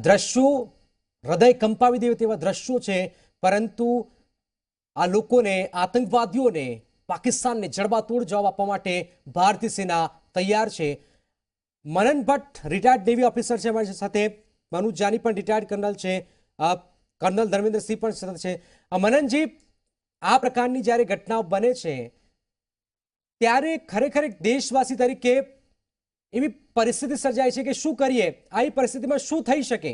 દ્રશ્યો હૃદય કંપાવી દે તેવા દ્રશ્યો છે, પરંતુ આ લોકોને, આતંકવાદીઓને, પાકિસ્તાનને જડબાતોડ જવાબ આપવા માટે ભારતીય સેના તૈયાર છે। મનન ભટ્ટ રિટાયર્ડ નેવી ઓફિસર છે અમારી સાથે, મનોજ જાની પણ રિટાયર્ડ કર્નલ છે, કર્નલ ધર્મેન્દ્રસિંહ પણ સાથે છે। મનનજી, આ પ્રકારની જ્યારે ઘટનાઓ બને છે ત્યારે ખરેખર એક દેશવાસી તરીકે એવી પરિસ્થિતિ સર્જાય છે કે શું કરીએ, આવી પરિસ્થિતિમાં શું થઈ શકે?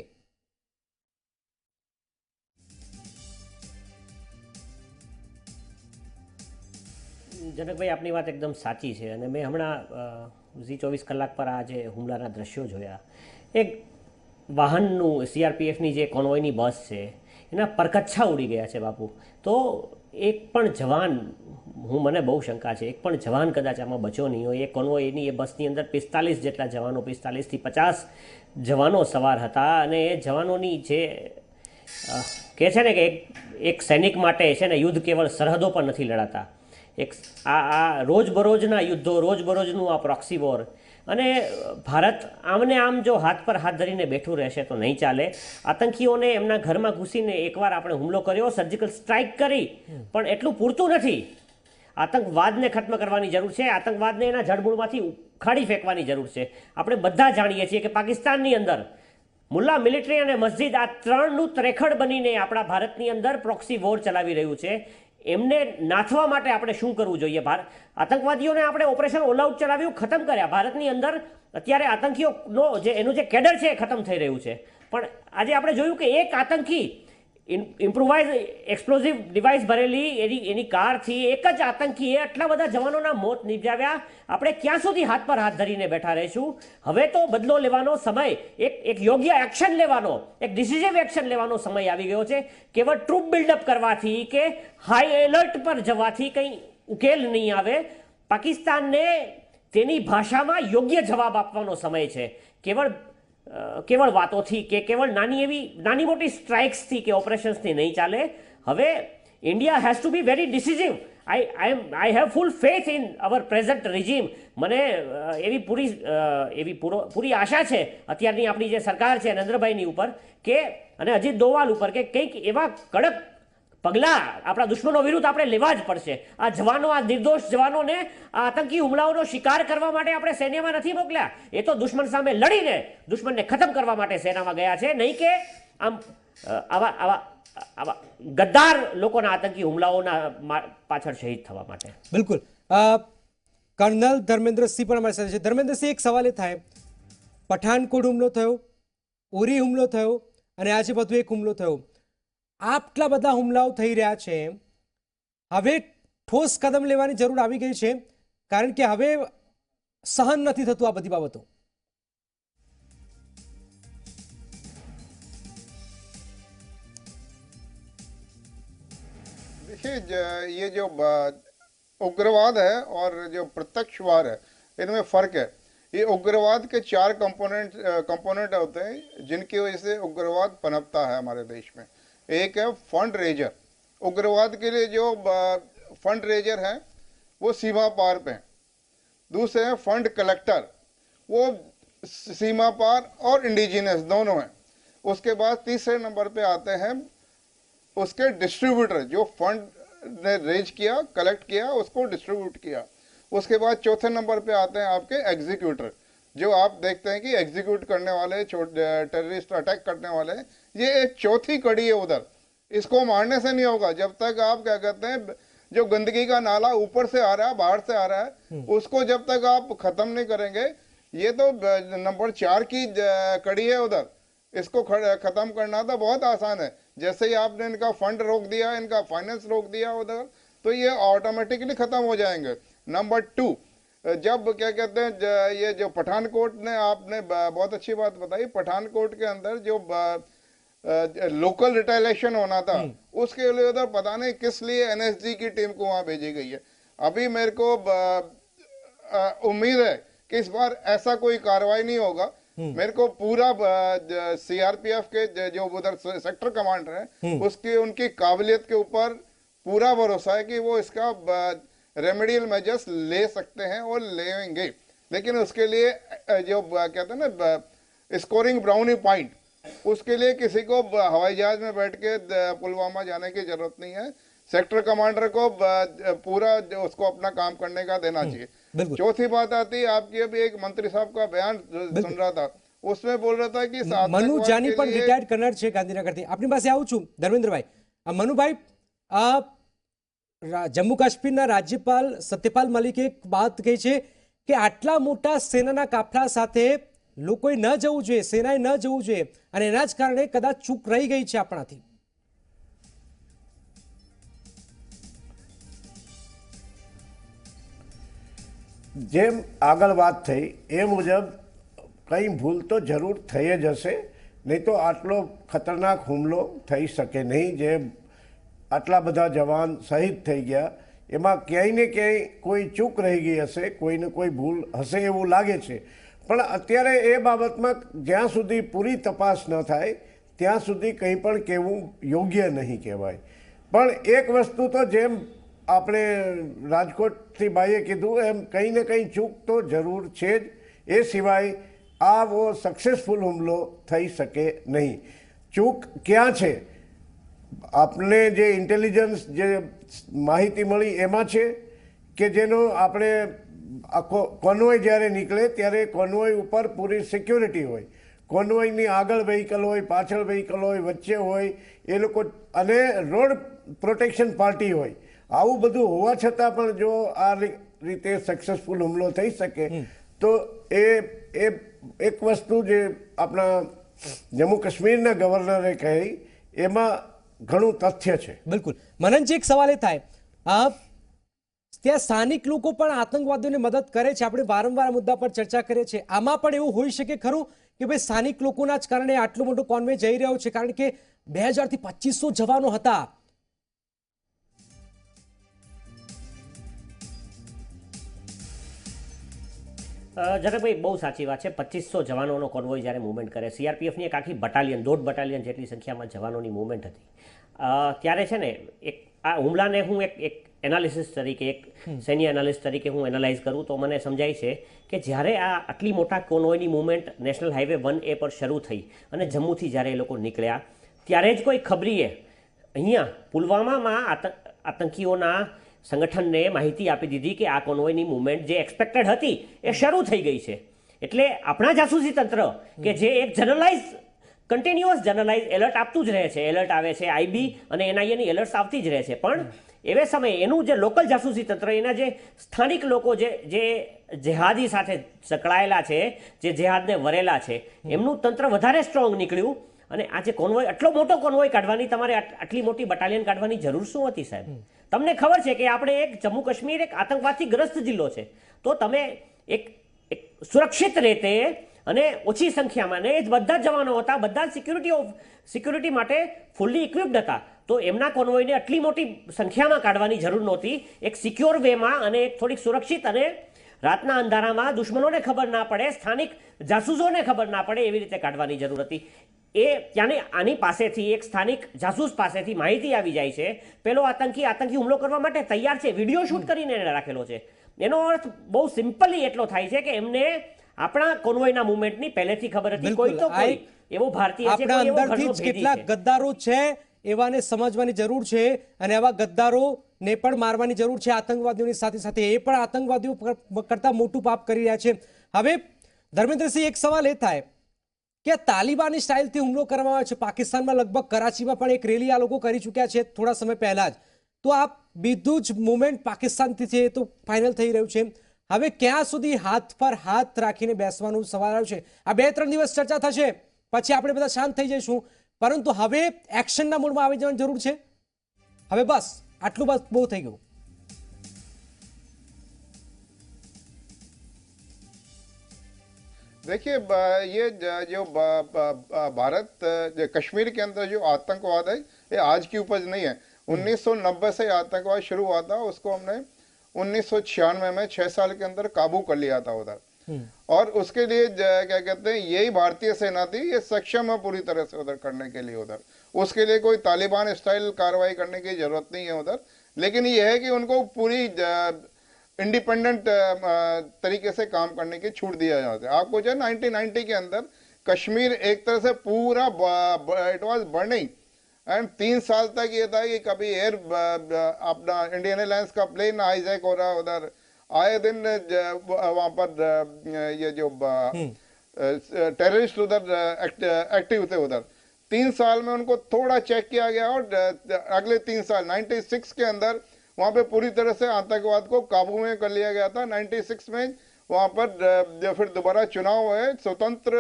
જનકભાઈ, આપની વાત એકદમ સાચી છે અને મેં હમણાં ઝી 24 કલાક પર આ જે હુમલાના દ્રશ્યો જોયા, એક વાહનનું સીઆરપીએફની જે કોન્વોયની બસ છે એના પરકચ્છા ઉડી ગયા છે બાપુ। તો એક પણ જવાન, મને બહુ શંકા છે, એક પણ જવાન કદાચ આમાં બચ્યો નહીં હોય। એ કોન્વોયની એ બસની અંદર 45 જેટલા જવાનો, 45 થી 50 જવાનો સવાર હતા અને એ જવાનોની જે કહે છે ને કે એક સૈનિક માટે છે ને યુદ્ધ કેવળ સરહદો પર નથી લડાતા, એક આ રોજબરોજના યુદ્ધો, રોજબરોજનું આ પ્રોક્સી વોર, અને ભારત આમને આમ જો હાથ પર હાથ ધરીને બેઠું રહેશે તો નહીં ચાલે। આતંકીઓને એમના ઘરમાં ઘૂસીને એકવાર આપણે હુમલો કર્યો, સર્જિકલ સ્ટ્રાઇક કરી, પણ એટલું પૂરતું નથી। આતંકવાદને ખત્મ કરવાની જરૂર છે, આતંકવાદને એના જડમૂળમાંથી ઉખાડી ફેંકવાની જરૂર છે। આપણે બધા જાણીએ છીએ કે પાકિસ્તાનની અંદર મુલ્લા મિલિટરી અને મસ્જિદ, આ ત્રણનું ત્રેખડ બનીને આપણા ભારતની અંદર પ્રોક્સી વોર ચલાવી રહ્યું છે। એમને નાથવા માટે આપણે શું કરવું જોઈએ? આતંકવાદીઓને આપણે ઓપરેશન ઓલ આઉટ ચલાવ્યું, ખતમ કર્યા। ભારતની અંદર અત્યારે આતંકીઓનો એનું જે કેડર છે એ ખતમ થઈ રહ્યું છે, પણ આજે આપણે જોયું કે એક આતંકી ઇમ્પ્રુવાઇઝ એક્સપ્લોઝિવ ડિવાઇસ ભરેલી એની કારથી એક જ આતંકીએ આટલા બધા જવાનોના મોત નિપજાવ્યા। આપણે ક્યાં સુધી હાથ પર હાથ ધરીને બેઠા રહીશું? હવે તો બદલો લેવાનો સમય, એક યોગ્ય એક્શન લેવાનો, એક ડિસિઝિવ એક્શન લેવાનો સમય આવી ગયો છે। કેવળ ટ્રુપ બિલ્ડઅપ કરવાથી કે હાઈ એલર્ટ પર જવાથી કંઈ ઉકેલ નહીં આવે। પાકિસ્તાનને તેની ભાષામાં યોગ્ય જવાબ આપવાનો સમય છે। કેવળ વાતોથી કે કેવળ નાની મોટી સ્ટ્રાઇક્સથી કે ઓપરેશન્સથી નહીં ચાલે। હવે India has to be very decisive. I have full faith in our present regime. મને એવી પૂરી આશા છે અત્યારની આપણી જે સરકાર છે નરેન્દ્રભાઈની ઉપર કે, અને અજીત દોવાલ ઉપર, કે કંઈક એવા કડક પગલાં આપણા દુશ્મનો વિરુદ્ધ આપણે લેવા જ પડશે। આ જવાનો, આ નિર્દોષ જવાનોને આ આતંકી હુમલાઓનો શિકાર કરવા માટે આપણે સૈન્યમાં નથી મોકલ્યા, એ તો દુશ્મન સામે લડીને દુશ્મનને ખતમ કરવા માટે સેનામાં ગયા છે, નહીં કે આમ આવા ગદ્દાર લોકોના આતંકી હુમલાઓના પાછળ શહીદ થવા માટે। બિલકુલ। કર્નલ ધર્મેન્દ્રસિંહ પણ અમારી સાથે છે। ધર્મેન્દ્રસિંહ, એક સવાલ એ થાય, પઠાનકોટ હુમલો થયો, ઉરી હુમલો થયો અને આજે વધુ એક હુમલો થયો, આટલા બધા હુમલાઓ થઈ રહ્યા છે, હવે ઠોસ કદમ લેવાની જરૂર આવી ગઈ છે, કારણ કે હવે સહન નથી થતું આ બધી બાબતો। देखिए, ये जो उग्रवाद है और जो प्रत्यक्षवाद है, इनमें फर्क है। ये उग्रवाद के 4 कंपोनेंट होते हैं जिनकी वजह से उग्रवाद पनपता है हमारे देश में। एक है फंड रेजर। उग्रवाद के लिए जो फंड रेजर हैं वो सीमा पार पे हैं। दूसरे हैं फंड कलेक्टर, वो सीमा पार और इंडिजिनस दोनों हैं। उसके बाद तीसरे नंबर पे आते हैं उसके डिस्ट्रीब्यूटर, जो फंड ने रेज किया, कलेक्ट किया, उसको डिस्ट्रीब्यूट किया। उसके बाद चौथे नंबर पे आते हैं आपके एग्जीक्यूटर, जो आप देखते हैं कि एग्जीक्यूट करने वाले, टेररिस्ट अटैक करने वाले, ये एक चौथी कड़ी है उधर। इसको मारने से नहीं होगा जब तक आप क्या कहते हैं, जो गंदगी का नाला ऊपर से आ रहा है, बाहर से आ रहा है, उसको जब तक आप खत्म नहीं करेंगे, ये तो नंबर 4 की कड़ी है उधर। इसको खत्म करना तो बहुत आसान है। जैसे ही आपने इनका फंड रोक दिया, इनका फाइनेंस रोक दिया उधर, तो ये ऑटोमेटिकली खत्म हो जाएंगे। नंबर 2, जब क्या कहते हैं, ये जो पठानकोट ने, आपने बहुत अच्छी बात बताई, पठानकोट के अंदर जो लोकल रिटेलिएशन होना था, उसके लिए उधर पता नहीं किस लिए एनएसजी की टीम को वहां भेजी गई है। अभी मेरे को उम्मीद है कि इस बार ऐसा कोई कार्रवाई नहीं होगा। मेरे को पूरा सीआरपीएफ के जो उधर सेक्टर कमांडर है उसकी, उनकी काबिलियत के ऊपर पूरा भरोसा है कि वो इसका रेमेडियल मेजर्स ले सकते हैं और लेंगे। लेकिन उसके लिए जो कहते हैं ना, स्कोरिंग ब्राउनी पॉइंट, उसके लिए किसी को हवाई जहाज में बैठ के पुलवामा जाने की जरूरत नहीं है। सेक्टर कमांडर को पूरा उसको अपना काम करने का देना चाहिए। बिल्कुल। चौथी बात आती है आपकी, अभी एक मंत्री साहब का बयान सुन रहा था, उसमें बोल रहा था कि મનુ आतंकवाद જાની के પણ लिए રિટાયર્ડ કર્નલ છે ગાંધીનગરથી. આપની પાસે આવું છું ધર્મેન્દ્રભાઈ. મનુભાઈ, આ જમ્મુ કાશ્મીરના રાજ્યપાલ સત્યપાલ મલિકે એક વાત કહી છે કે આટલા મોટા સેનાના કાફલા સાથે લોકોએ ન જવું જોઈએ, સેનાએ ન જવું જોઈએ, અને એના જ કારણે કદાચ ચૂક રહી ગઈ છે આપણાથી. જેમ આગળ વાત થઈ એ મુજબ કંઈ ભૂલ તો જરૂર થઈ જ હશે, નહીં તો આટલો ખતરનાક હુમલો થઈ શકે નહીં. જે આટલા બધા જવાન શહીદ થઈ ગયા એમાં ક્યાંય ને ક્યાંય કોઈ ચૂક રહી ગઈ હશે, કોઈને કોઈ ભૂલ હશે એવું લાગે છે. પણ અત્યારે એ બાબતમાં જ્યાં સુધી પૂરી તપાસ ન થાય ત્યાં સુધી કંઈ પણ કહેવું યોગ્ય નહીં કહેવાય. પણ એક વસ્તુ તો જેમ આપણે રાજકોટથી ભાઈએ કીધું એમ કંઈ ને કંઈ ચૂક તો જરૂર છે જ. એ સિવાય આવો સક્સેસફુલ હુમલો થઈ શકે નહીં. ચૂક ક્યાં છે? આપને જે ઇન્ટેલિજન્સ જે માહિતી મળી એમાં છે કે જેનો આપણે આખો કોન્વોય જ્યારે નીકળે ત્યારે કોન્વોય ઉપર પૂરી સિક્યોરિટી હોય. કોન્વોયની આગળ વ્હીકલ હોય, પાછળ વ્હીકલ હોય, વચ્ચે હોય એ લોકો, અને રોડ પ્રોટેક્શન પાર્ટી હોય. આવું બધું હોવા છતાં પણ જો આ રીતે સક્સેસફુલ હુમલો થઈ શકે તો એ એક વસ્તુ જે આપણા જમ્મુ કાશ્મીરના ગવર્નરે કહી એમાં ઘણું તથ્ય છે. બિલકુલ. મનનજી, એક સવાલ એ થાય, ત્યાં સ્થાનિક લોકો પણ આતંકવાદીઓને મદદ કરે છે. આપણે વારંવાર આ મુદ્દા પર ચર્ચા કરીએ છીએ. આમાં પણ એવું હોઈ શકે ખરું કે ભાઈ સ્થાનિક લોકોના જ કારણે આટલો મોટો કોન્વે જઈ રહ્યો છે? કારણ કે 2000 થી 2500 જવાનો હતા. જનકભાઈ, બહુ સાચી વાત છે. 2500 જવાનોનો કોન્વોય જ્યારે મૂવમેન્ટ કરે, સીઆરપીએફની એક આખી બટાલિયન, 1.5 બટાલિયન જેટલી સંખ્યામાં જવાનોની મૂવમેન્ટ હતી, ત્યારે છે ને એક આ હુમલાને હું એક એનાલિસિસ તરીકે, એક સૈન્ય એનાલિસ્ટ તરીકે હું એનાલાઇઝ કરું તો મને સમજાય છે કે જ્યારે આ આટલી મોટા કોન્વોયની મૂવમેન્ટ નેશનલ હાઈવે 1A પર શરૂ થઈ અને જમ્મુથી જ્યારે એ લોકો નીકળ્યા ત્યારે જ કોઈ ખબરીએ અહીંયા પુલવામામાં આતંકીઓના સંગઠનને માહિતી આપી દીધી કે આ કોન્વોયની મૂવમેન્ટ જે એક્સપેક્ટેડ હતી એ શરૂ થઈ ગઈ છે. એટલે આપણા જાસૂસી તંત્ર કે જે એક કન્ટિન્યુઅસ જનરલાઇઝ એલર્ટ આપતું જ રહે છે, એલર્ટ આવે છે, આઈબી અને એનઆઈએની એલર્ટ્સ આવતી જ રહે છે, પણ એવે સમયે એનું જે લોકલ જાસૂસી તંત્ર, એના જે સ્થાનિક લોકો જે જેહાદી સાથે સંકળાયેલા છે, જે જેહાદને વરેલા છે, એમનું તંત્ર વધારે સ્ટ્રોંગ નીકળ્યું. અને આ જે કોન્વોય, આટલો મોટો કોન્વોય કાઢવાની, તમારે આટલી મોટી બટાલિયન કાઢવાની જરૂર શું હતી સાહેબ? તમને ખબર છે કે આપણે એક જમ્મુ કાશ્મીર એક આતંકવાદથી ગ્રસ્ત જિલ્લો છે, તો તમે એક સુરક્ષિત રીતે અને ઓછી સંખ્યામાં, ને એ જ બધા જ જવાનો હતા, બધા જ સિક્યુરિટી માટે ફૂલ્લી ઇક્વિપ્ડ હતા, તો એમના કોન્વોયને આટલી મોટી સંખ્યામાં કાઢવાની જરૂર નહોતી. એક સિક્યોર વેમાં અને એક થોડીક સુરક્ષિત અને રાતના અંધારામાં દુશ્મનોને ખબર ના પડે, સ્થાનિક જાસૂસોને ખબર ના પડે એવી રીતે કાઢવાની જરૂર હતી. એ ત્યાંની આની પાસેથી, એક સ્થાનિક જાસૂસ પાસેથી માહિતી આવી જાય છે, પેલો આતંકી હુમલો કરવા માટે તૈયાર છે, વિડીયો શૂટ કરીને એને રાખેલો છે. એનો અર્થ બહુ સિમ્પલી એટલો થાય છે કે એમને આપણા કોન્વોયના મૂવમેન્ટની પહેલેથી ખબર હતી. કોઈ તો કોઈ એવો ભારતીય છે, આપણા કોઈ એવો અંદરથી ઘરનો જ ભેદી કેટલાક છે. ગદ્દારો છે, એવાને સમજવાની જરૂર છે, અને આવા ગદ્દારોને પણ મારવાની જરૂર છે. આતંકવાદીઓની સાથે સાથે એ પણ આતંકવાદીઓ કરતા મોટું પાપ કરી રહ્યા છે. હવે ધર્મેન્દ્રસિંહ, એક સવાલ એ થાય કે તાલિબાની સ્ટાઇલથી હુમલો કરવામાં આવ્યો છે. પાકિસ્તાનમાં લગભગ કરાચીમાં પણ એક રેલી આ લોકો કરી ચૂક્યા છે થોડા સમય પહેલા જ. તો આ બીજું જ મુવમેન્ટ પાકિસ્તાનથી છે એ તો ફાઇનલ થઈ રહ્યું છે. હવે ક્યાં સુધી હાથ પર હાથ રાખીને બેસવાનું સવાલ આવ્યો છે? આ 2-3 દિવસ ચર્ચા થશે, પછી આપણે બધા શાંત થઈ જઈશું, પરંતુ હવે એક્શનના મૂડમાં આવી જવાની જરૂર છે. હવે બસ આટલું બસ બહુ થઈ ગયું. देखिए, ये जो भारत कश्मीर के अंदर जो आतंकवाद है ये आज की उपज नहीं है. 1990 से आतंकवाद शुरू हुआ था, उसको हमने 1996 में 6 साल के अंदर काबू कर लिया था उधर. और उसके लिए क्या कहते हैं, यही भारतीय सेना थी, ये सक्षम है पूरी तरह से उधर करने के लिए. उधर उसके लिए कोई तालिबान स्टाइल कार्रवाई करने की जरूरत नहीं है उधर. लेकिन ये है कि उनको पूरी इंडिपेंडेंट तरीके से काम करने की छूट दिया जाता है. आपको जो 1990 के अंदर कश्मीर एक तरह से पूरा इट वाज बर्निंग एंड 3 साल तक ये था कि कभी अपना इंडियन एयरलाइंस का प्लेन हाईजैक हो रहा, उधर आए दिन वहाँ पर ये जो टेररिस्ट उधर एक्टिव थे उधर। 3 साल में उनको थोड़ा चेक किया गया और अगले 3 साल 96 के अंदर वहाँ पे पूरी तरह से आतंकवाद को काबू में कर लिया गया था। 96 में वहाँ पर फिर दोबारा चुनाव हुए। स्वतंत्र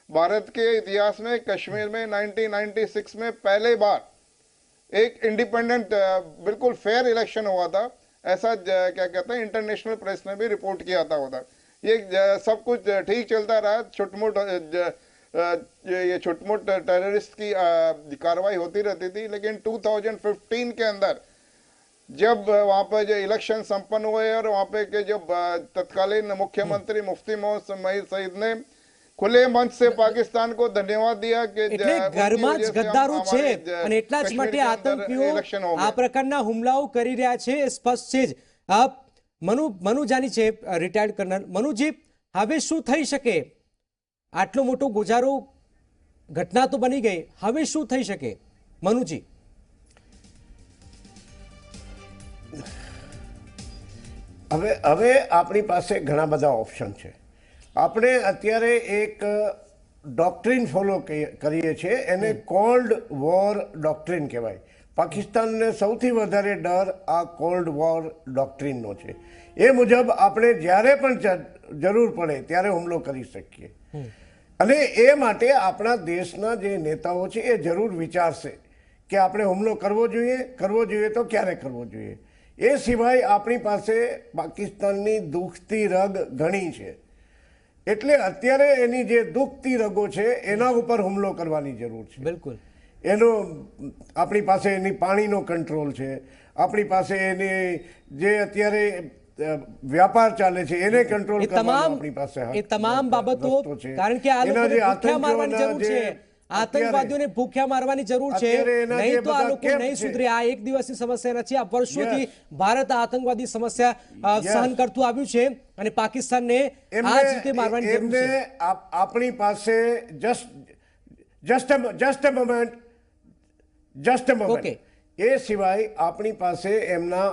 भारत के इतिहास में कश्मीर में 1996 में पहले बार एक इंडिपेंडेंट बिल्कुल फेयर इलेक्शन हुआ था, ऐसा क्या कहते हैं इंटरनेशनल प्रेस ने भी रिपोर्ट किया था उधर। ये सब कुछ ठीक चलता रहा, छोटमोट ये छोटमोट टेररिस्ट की कार्रवाई होती रहती थी, लेकिन 2015 के अंदर जब वहाँ पर जो इलेक्शन संपन्न हुए और वहाँ पे के जो तत्कालीन मुख्यमंत्री मुफ्ती मोहम्मद महीर सईद ने खुले मंच से पाकिस्तान को धन्यवाद दिया कि એટલે ઘરમાં જ ગદ્દારો છે અને એટલા જ માટે આતંકીઓ આ પ્રકારના હુમલાઓ કરી રહ્યા છે એ સ્પષ્ટ છે જ। મનુ જાની છે રિટાયર્ડ કર્નલ મનુજી, હવે શું થઈ શકે? આટલો મોટો ગોજારો ઘટના તો બની ગઈ, હવે શું થઈ શકે મનુજી? હવે આપણી પાસે ઘણા બધા ઓપ્શન છે। આપણે અત્યારે એક ડોક્ટ્રીન ફોલો કરીએ છીએ, એને કોલ્ડ વોર ડોક્ટ્રીન કહેવાય। પાકિસ્તાનને સૌથી વધારે ડર આ કોલ્ડ વોર ડોક્ટ્રીનનો છે। એ મુજબ આપણે જ્યારે પણ જરૂર પડે ત્યારે હુમલો કરી શકીએ અને એ માટે આપણા દેશના જે નેતાઓ છે એ જરૂર વિચારશે કે આપણે હુમલો કરવો જોઈએ તો ક્યારે કરવો જોઈએ। એ સિવાય આપણી પાસે પાકિસ્તાનની દુખતી રગ ઘણી છે, એટલે અત્યારે એની જે દુખતી રગો છે એના ઉપર હુમલો કરવાની જરૂર છે। બિલકુલ, એનો આપણી પાસે એની પાણીનો કંટ્રોલ છે, આપણી પાસે એની જે અત્યારે વ્યાપાર ચાલે છે એને કંટ્રોલ કરવાનો આપણી પાસે એ તમામ બાબતો, કારણ કે આ લોકોને ભૂખ્યા મારવાની જરૂર છે, આતંકવાદીઓને ભૂખ્યા મારવાની જરૂર છે, નહીં તો આ લોકો નહીં સુધરે। આ એક દિવસની સમસ્યા નથી, આ વર્ષોથી ભારત આતંકવાદી સમસ્યા સહન કરતું આવ્યું છે અને પાકિસ્તાનને આ જ રીતે મારવાની જરૂર છે। આપણી પાસે જસ્ટ અ મોમેન્ટ એ સિવાય આપણી પાસે એમના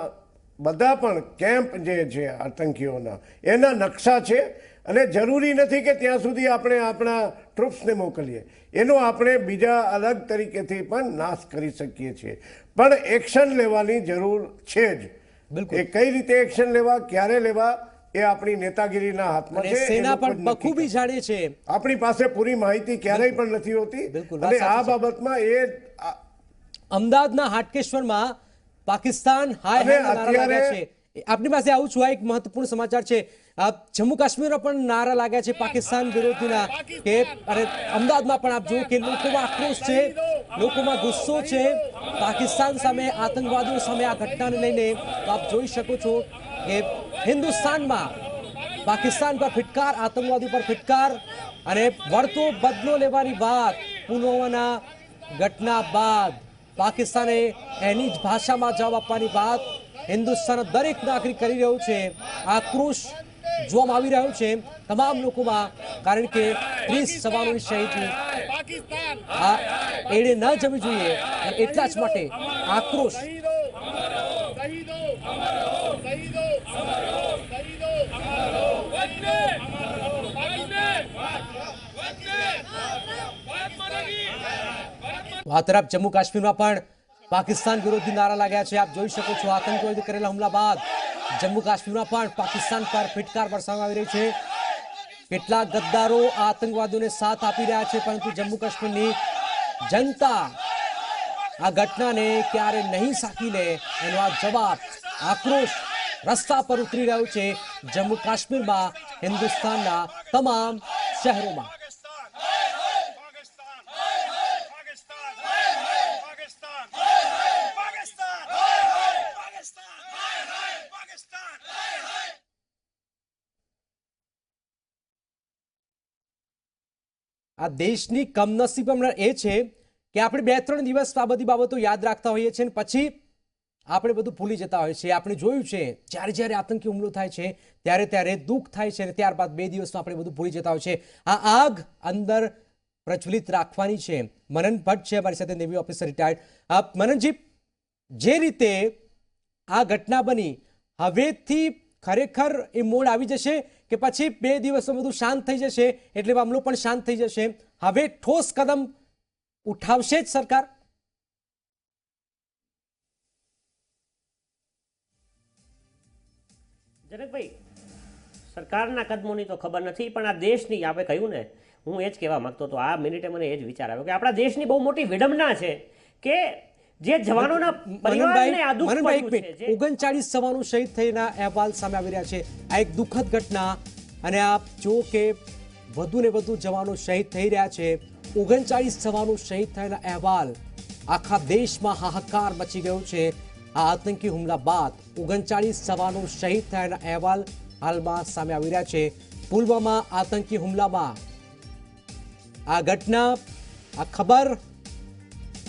બધા પણ કેમ્પ જે છે આતંકીઓના એના નકશા છે અને જરૂરી નથી કે ત્યાં સુધી આપણે આપણા ટ્રુપ્સને મોકલીએ, એનો આપણે બીજા અલગ તરીકેથી પણ નાશ કરી શકીએ છીએ, પણ એક્શન લેવાની જરૂર છે જ। એ કઈ રીતે એક્શન લેવા, ક્યારે લેવા, એ આપણી નેતાગીરીના હાથમાં છે। સેના પણ બખૂબી જાણે છે, આપણી પાસે પૂરી માહિતી ક્યારેય પણ નથી હોતી અને આ બાબતમાં એ અમદાવાદના હાટકેશ્વરમાં પાકિસ્તાન હાય હાય નારા લાગ્યા છે। આપની પાસે આવું છું, આ એક મહત્વપૂર્ણ સમાચાર છે। જમ્મુ કાશ્મીરમાં પણ નારા લાગ્યા છે પાકિસ્તાન વિરોધીના કે અને અમદાવાદમાં પણ આપ જુઓ કે લોકોમાં આક્રોશ છે, લોકોમાં ગુસ્સો છે પાકિસ્તાન સામે, આતંકવાદીઓ સામે। આ ઘટનાને લઈને આપ જોઈ શકો છો કે હિન્દુસ્તાનમાં પાકિસ્તાન પર ફિટકાર, આતંકવાદી પર ફિટકાર અને વળતો બદલો લેવાની વાત। પુલવામાના ઘટના બાદ પાકિસ્તાને એની જ ભાષામાં જવાબ આપવાની વાત હિન્દુસ્તાનના દરેક નાગરિક કરી રહ્યો છે। આક્રોશ જોવામાં આવી રહ્યો છે તમામ લોકોમાં, કારણ કે 30 જવાનોની શહીદી આ એડે ન જવી જોઈએ અને એટલા જ માટે આક્રોશ। આ તરફ જમ્મુ કાશ્મીરમાં પણ પાકિસ્તાન વિરોધી નારા લાગ્યા છે। આપ જોઈ શકો છો આતંકવાદીઓ કરેલા હુમલા બાદ જમ્મુ કાશ્મીરમાં પણ પાકિસ્તાન પર ફિટકાર વરસાવવામાં આવી રહી છે। કેટલાક ગદ્દારો આતંકવાદીઓને સાથ આપી રહ્યા છે, પરંતુ જમ્મુ કાશ્મીરની જનતા આ ઘટનાને ક્યારે નહીં સાકી લે એનો આ જવાબ, આક્રોશ રસ્તા પર ઉતરી રહ્યો છે જમ્મુ કાશ્મીરમાં, હિન્દુસ્તાનના તમામ શહેરોમાં। આ દેશની કમનસીબ હમણાં એ છે કે આપણે 2-3 દિવસ આ બધી બાબતો યાદ રાખતા હોઈએ છીએ, પછી આપણે બધું ભૂલી જતા હોય છે. આપણે જોયું છે જ્યારે જ્યારે આતંકી હુમલો થાય છે ત્યારે ત્યારે દુઃખ થાય છે અને ત્યારબાદ 2 દિવસમાં આપણે બધું ભૂલી જતા હોય છે. આ આગ અંદર પ્રજ્વલિત રાખવાની છે. મનન ભટ્ટ છે અમારી સાથે, નેવી ઓફિસર રિટાયર્ડ. મનનજી, જે રીતે આ ઘટના બની, હવેથી ખરેખર એ મોડ આવી જશે કે પછી 2 દિવસમાં બધું શાંત થઈ જશે એટલે મામલો પણ શાંત થઈ જશે? હવે ઠોસ કદમ ઉઠાવશે જ સરકાર? જનકભાઈ, સરકારના કદમોની તો ખબર નથી, પણ આ દેશની, આપણે કહ્યું ને, હું એ જ કહેવા માંગતો હતો. આ મિનિટે મને એ જ વિચાર આવ્યો કે આપણા દેશની બહુ મોટી વિડંબના છે કે જે જવાનોના પરિવારને આ દુઃખ પડ્યું છે. 39 જવાનો શહીદ થયાના અહેવાલ સામે આવી રહ્યા છે. આ એક દુઃખદ ઘટના, અને આપ જો કે વધુ ને વધુ જવાનો શહીદ થઈ રહ્યા છે. 39 જવાનો શહીદ થયાના અહેવાલ, આખા દેશમાં હાહાકાર મચી ગયો છે. આ આતંકી હુમલા બાદ 39 જવાનો શહીદ થયાના અહેવાલ હાલમાં સામે આવી રહ્યા છે. પુલવામા આતંકી હુમલામાં આ ઘટના, આ ખબર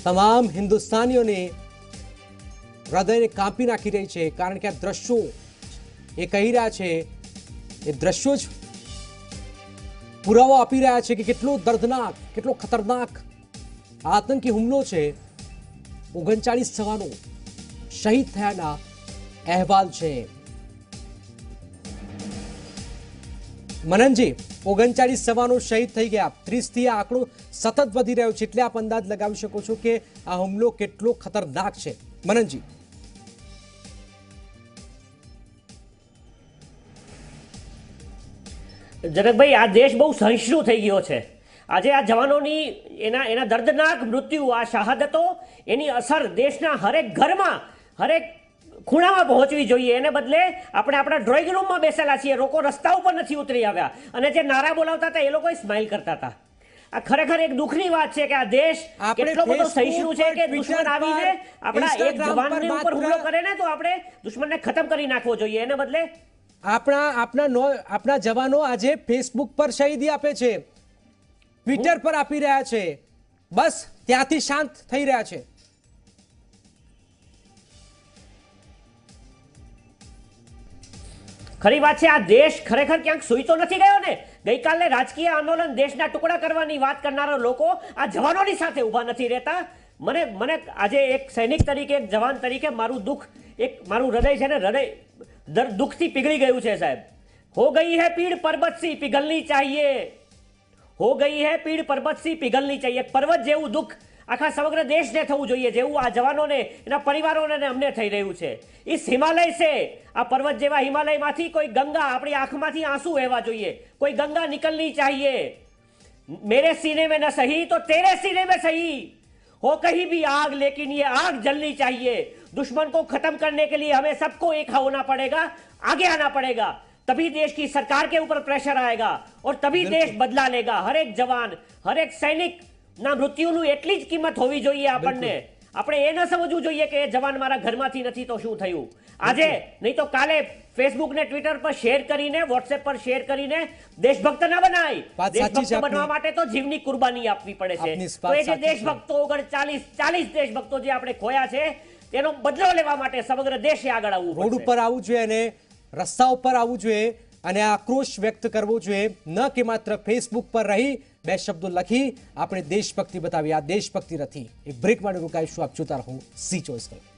તમામ હિન્દુસ્તાનીઓને હૃદયને કાપી નાખી રહી છે. કારણ કે આ દ્રશ્યો એ કહી રહ્યા છે, એ દ્રશ્યો જ પુરાવો આપી રહ્યા છે કે કેટલો દર્દનાક, કેટલો ખતરનાક આતંકી હુમલો છે. 39 જવાનો શહીદ થયાના અહેવાલ છે. મનનજી, 39 જવાનો શહીદ થઈ ગયા, 30 થી આ આંકડો સતત વધી રહ્યો છે, એટલે આપ અંદાજ લગાવી શકો છો કે આ હુમલો કેટલો ખતરનાક છે. મનનજી, જનકભાઈ, આ દેશ બહુ સહિષ્ણુ થઈ ગયો છે. આજે આ જવાનોની એના દર્દનાક મૃત્યુ, આ શહાદતો, એની અસર દેશના હરેક ઘરમાં, હરેક ખૂણામાં પહોંચવી જોઈએ. એને બદલે આપણે આપણા ડ્રોઈંગ રૂમમાં બેસેલા છીએ, લોકો રસ્તા ઉપર નથી ઉતરી આવ્યા, અને જે નારા બોલાવતા હતા એ લોકો સ્માઇલ કરતા હતા. આ ખરેખર એક દુઃખની વાત છે કે આ દેશ કેટલો બધો સહિષ્ણુ છે કે દુશ્મન આવીને આપણા એક જવાનને ઉપર હુમલો કરે ને તો આપણે દુશ્મનને ખતમ કરી નાખવો જોઈએ. એને બદલે આપણા જવાનો આજે ફેસબુક પર શહીદી આપે છે, ટ્વિટર પર આપી રહ્યા છે, બસ ત્યાંથી શાંત થઈ રહ્યા છે. ખરી વાત છે. આ દેશ ખરેખર ક્યાંક સૂઈ તો નથી ગયો ને. ગઈકાલે રાજકીય આંદોલન, દેશના ટુકડા કરવાની વાત કરનારા લોકો આ જવાનોની સાથે ઊભા નથી રહેતા. મને આજે એક સૈનિક તરીકે, એક જવાન તરીકે મારું દુઃખ, મારું હૃદય છે ને, હૃદય દુઃખથી પીગળી ગયું છે સાહેબ. હો ગઈ હે પીડ પર્વત સી પિઘલની ચાહીએ, હો ગઈ હે પીડ પર્વત સી પિઘલની ચાહીએ. પર્વત જેવું દુઃખ આખા સમગ્ર દેશને થવું જોઈએ જેવું આ જવાનોને, એના પરિવારોને, અમને થઈ રહ્યું છે. इस हिमालय से, આ પર્વત જેવા હિમાલયમાંથી કોઈ ગંગા આપણી આંખમાંથી આંસુ વહેવા જોઈએ, કોઈ ગંગા निकलनी चाहिए. मेरे सीने में न सही तो तेरे सीने में सही हो कहीं भी आग, लेकिन ये आग जलनी चाहिए. दुश्मन को खत्म करने के लिए हमें सबको एक होना पड़ेगा, आगे आना पड़ेगा. तभी देश की सरकार के ऊपर प्रेशर आएगा और तभी देश बदला लेगा. हर एक जवान, हर एक सैनिक ના મૃત્યુનું એટલી જ કિંમત હોવી જોઈએ આપણને. આપણે એ ન સમજવું જોઈએ કે એ જવાન મારા ઘરમાંથી નથી તો શું થયું. આજે નહીં તો કાલે ફેસબુક ને ટ્વિટર પર શેર કરીને, વોટ્સએપ પર શેર કરીને દેશભક્ત ના બનાય. દેશભક્ત બનવા માટે તો જીવની કુરબાની આપવી પડે છે. તો એ જે દેશભક્તો 40 દેશભક્તો જે આપણે ખોયા છે તેનો બદલો લેવા માટે સમગ્ર દેશે આગળ આવવું પડશે. રોડ ઉપર આવવું જોઈએ અને રસ્તા ઉપર આવવું જોઈએ અને આક્રોશ વ્યક્ત કરવો જોઈએ, ન કે માત્ર ફેસબુક પર રહી 2 શબ્દો લખી આપણે દેશભક્તિ બતાવી. આ દેશભક્તિ નથી. એક બ્રેક માટે રોકાઈશું. આપ જોતા રહો ઝી ચોવીસ કલાક.